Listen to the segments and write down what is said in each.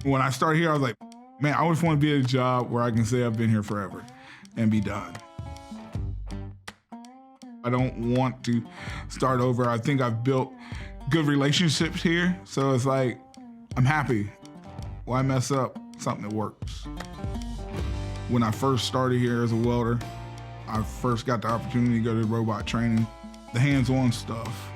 When I started here, I was like, man, I just want to be at a job where I can say I've been here forever and be done. I don't want to start over. I think I've built good relationships here. So it's like, I'm happy. Why mess up something that works? When I first started here as a welder, I first got the opportunity to go to robot training, the hands-on stuff.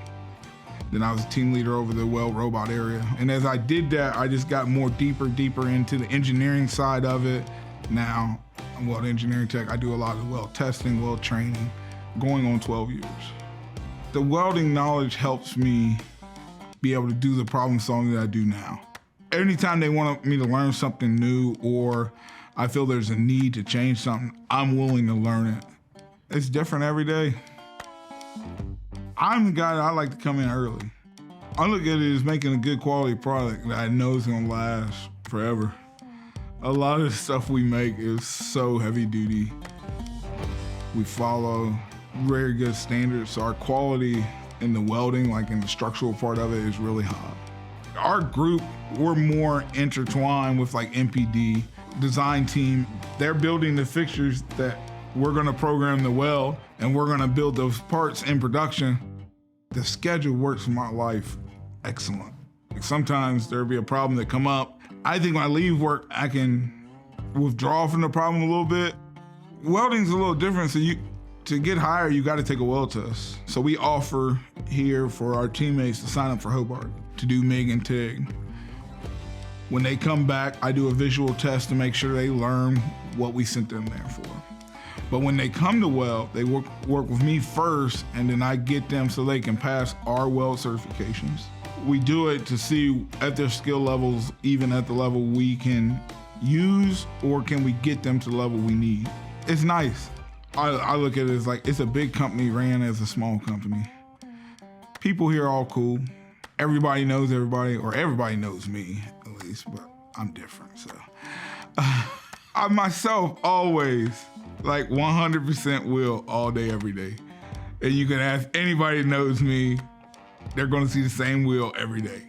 Then I was a team leader over the weld robot area. And as I did that, I just got more deeper into the engineering side of it. Now, I'm Weld Engineering Tech. I do a lot of weld testing, weld training, going on 12 years. The welding knowledge helps me be able to do the problem solving that I do now. Anytime they want me to learn something new or I feel there's a need to change something, I'm willing to learn it. It's different every day. I'm the guy that I like to come in early. I look at it as making a good quality product that I know is gonna last forever. A lot of the stuff we make is so heavy duty. We follow very good standards, so our quality in the welding, like in the structural part of it, is really high. Our group, we're more intertwined with like MPD, design team. They're building the fixtures that we're gonna program the weld, and we're gonna build those parts in production. The schedule works for my life excellent. Sometimes there'll be a problem that come up. I think when I leave work, I can withdraw from the problem a little bit. Welding's a little different, so to get hired, you gotta take a weld test. So we offer here for our teammates to sign up for Hobart to do MIG and TIG. When they come back, I do a visual test to make sure they learn what we sent them there for. But when they come to weld, they work with me first, and then I get them so they can pass our weld certifications. We do it to see at their skill levels, even at the level we can use, or can we get them to the level we need. It's nice. I look at it as like, it's a big company ran as a small company. People here are all cool. Everybody knows everybody, or everybody knows me at least, but I'm different, so. I myself always, like 100% will all day, every day. And you can ask anybody that knows me, they're gonna see the same wheel every day.